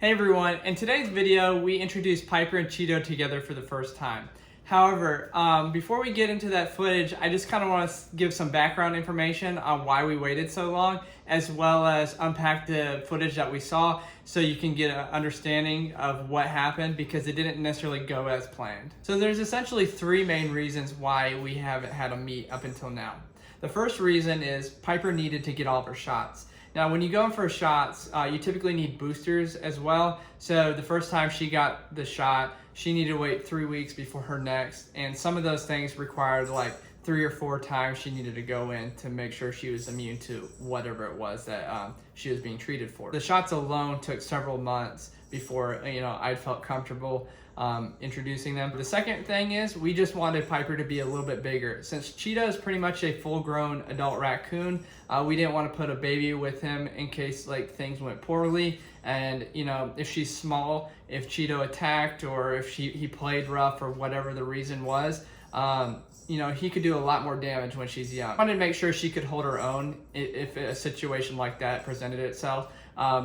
Hey everyone, in today's video we introduced Piper and Cheeto together for the first time. However, before we get into that footage, I just kind of want to give some background information on why we waited so long, as well as unpack the footage that we saw so you can get an understanding of what happened, because it didn't necessarily go as planned. So there's essentially three main reasons why we haven't had a meet up until now. The first reason is Piper needed to get all of her shots. Now, when you go in for shots, you typically need boosters as well. So the first time she got the shot, she needed to wait 3 weeks before her next. And some of those things required like 3 or 4 times she needed to go in to make sure she was immune to whatever it was that she was being treated for. The shots alone took several months before, I felt comfortable introducing them. The second thing is we just wanted Piper to be a little bit bigger. Since Cheeto is pretty much a full-grown adult raccoon, we didn't want to put a baby with him in case like things went poorly. And if she's small, if Cheeto attacked or if he played rough or whatever the reason was, he could do a lot more damage when she's young. I wanted to make sure she could hold her own if a situation like that presented itself.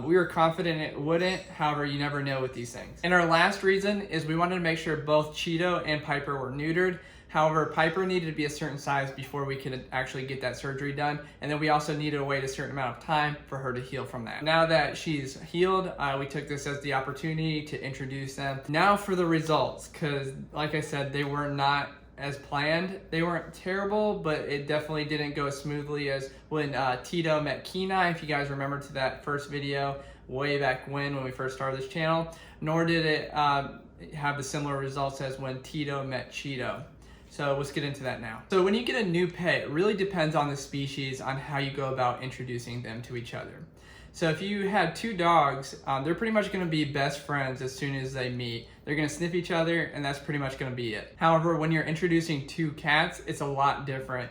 We were confident it wouldn't, however, you never know with these things. And our last reason is we wanted to make sure both Cheeto and Piper were neutered. However, Piper needed to be a certain size before we could actually get that surgery done. And then we also needed to wait a certain amount of time for her to heal from that. Now that she's healed, we took this as the opportunity to introduce them. Now for the results, because like I said, they were not as planned. They weren't terrible, but it definitely didn't go as smoothly as when Tito met Keenai, if you guys remember to that first video way back when we first started this channel. Nor did it have the similar results as when Tito met Cheeto. So let's get into that now. So when you get a new pet, it really depends on the species on how you go about introducing them to each other. So if you had 2 dogs, they're pretty much going to be best friends as soon as they meet. They're going to sniff each other, and that's pretty much going to be it. However, when you're introducing 2 cats, it's a lot different.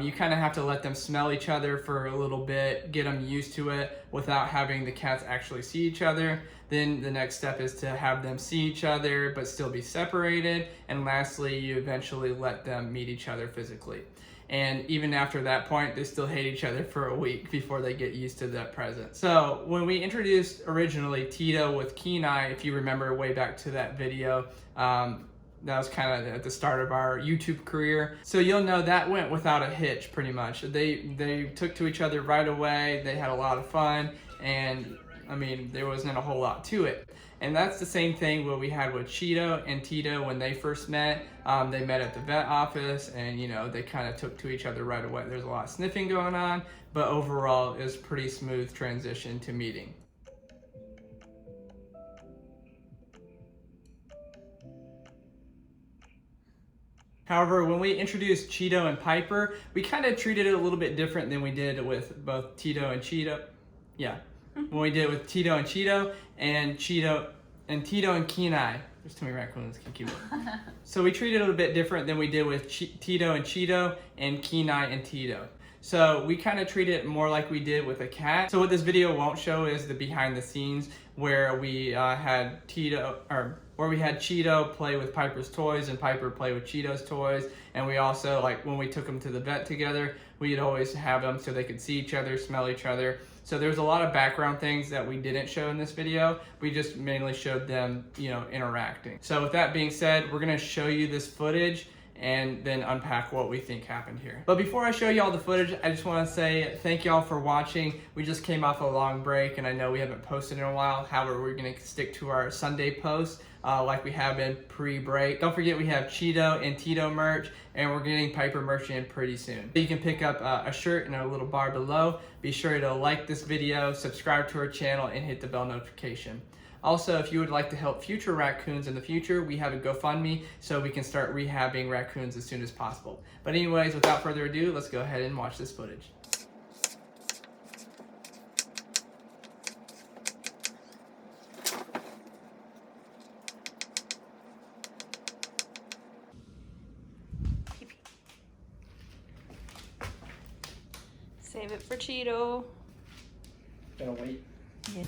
You kind of have to let them smell each other for a little bit, get them used to it without having the cats actually see each other. Then the next step is to have them see each other but still be separated. And lastly, you eventually let them meet each other physically. And even after that point, they still hate each other for a week before they get used to that presence. So when we introduced originally Tito with Keenai, if you remember way back to that video, that was kind of at the start of our YouTube career. So you'll know that went without a hitch pretty much. They took to each other right away. They had a lot of fun, and I mean, there wasn't a whole lot to it. And that's the same thing what we had with Cheeto and Tito when they first met. They met at the vet office, and they kind of took to each other right away. There's a lot of sniffing going on, but overall it was a pretty smooth transition to meeting. However, when we introduced Cheeto and Piper, we kind of treated it a little bit different than we did with both Tito and Cheeto. Yeah. When we did it with Tito and Cheeto and Tito and Keenai. There's too many raccoons, can't keep it. So we treated it a little bit different than we did with Tito and Cheeto and Keenai and Tito. So we kind of treat it more like we did with a cat. So what this video won't show is the behind the scenes where we had Cheeto play with Piper's toys and Piper play with Cheeto's toys. And we also, like when we took them to the vet together, we'd always have them so they could see each other, smell each other. So there's a lot of background things that we didn't show in this video. We just mainly showed them, interacting. So with that being said, we're gonna show you this footage and then unpack what we think happened here. But before I show you all the footage, I just want to say thank y'all for watching. We just came off a long break, and I know we haven't posted in a while. However, we're going to stick to our Sunday posts like we have been pre-break. Don't forget we have Cheeto and Tito merch, and we're getting Piper merch in pretty soon. You can pick up a shirt in our little bar below. Be sure to like this video, subscribe to our channel, and hit the bell notification. Also, if you would like to help future raccoons in the future, we have a GoFundMe so we can start rehabbing raccoons as soon as possible. But anyways, without further ado, let's go ahead and watch this footage. Save it for Cheeto. Gotta wait. Yeah.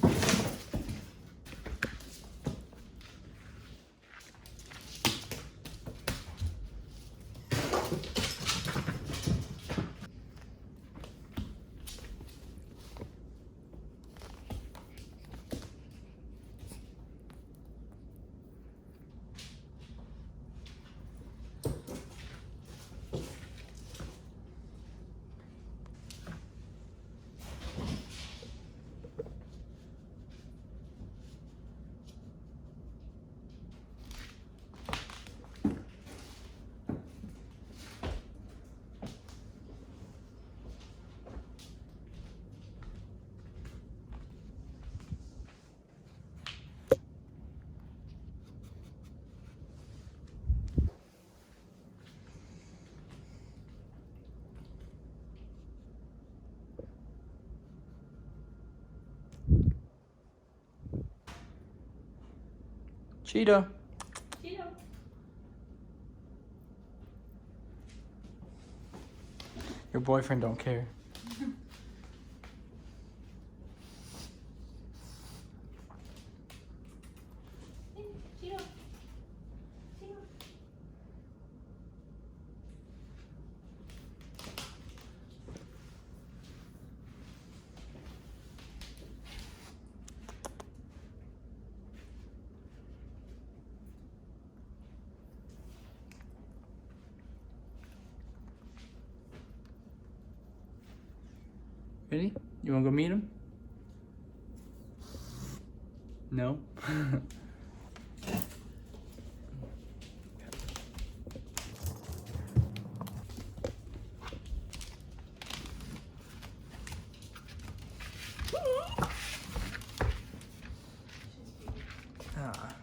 Cheeto. Tito. Your boyfriend don't care. Tito. Tito. Ready? You wanna go meet him? No? Ah.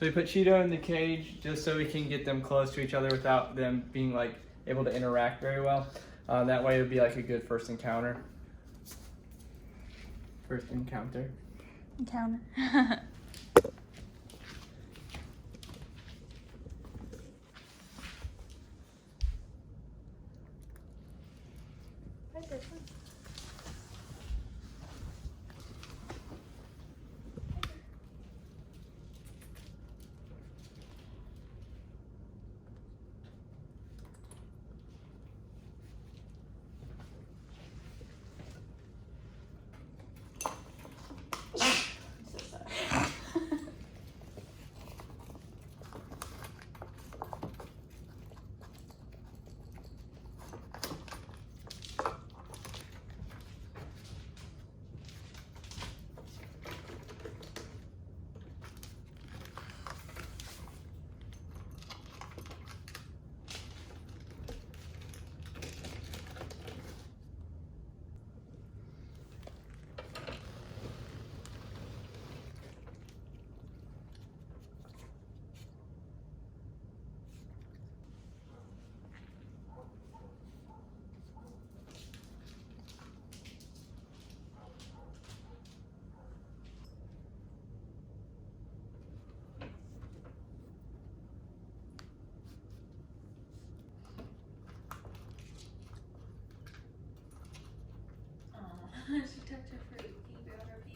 So we put Cheeto in the cage just so we can get them close to each other without them being like able to interact very well. That way it would be like a good first encounter. First encounter. Encounter. She tucked her fruit. Can you grab her piece?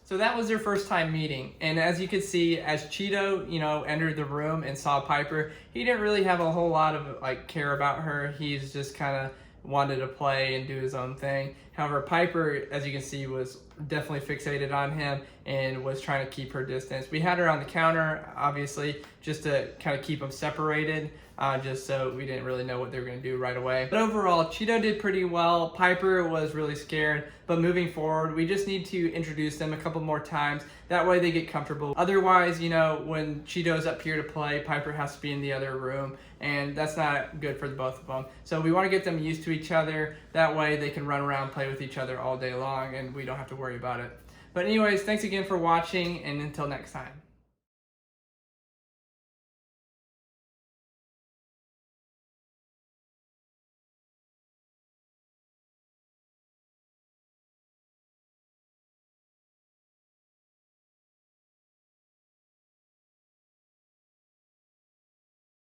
So that was their first time meeting, and as you can see, as Cheeto, entered the room and saw Piper, he didn't really have a whole lot of care about her. He's just kind of wanted to play and do his own thing. However, Piper, as you can see, was definitely fixated on him and was trying to keep her distance. We had her on the counter, obviously, just to kind of keep them separated, just so we didn't really know what they were going to do right away. But overall, Cheeto did pretty well. Piper was really scared, but moving forward, we just need to introduce them a couple more times. That way they get comfortable. Otherwise, when Cheeto's up here to play, Piper has to be in the other room, and that's not good for the both of them. So we want to get them used to each other. That way they can run around, play with each other all day long, and we don't have to worry about it. But anyways, thanks again for watching, and until next time.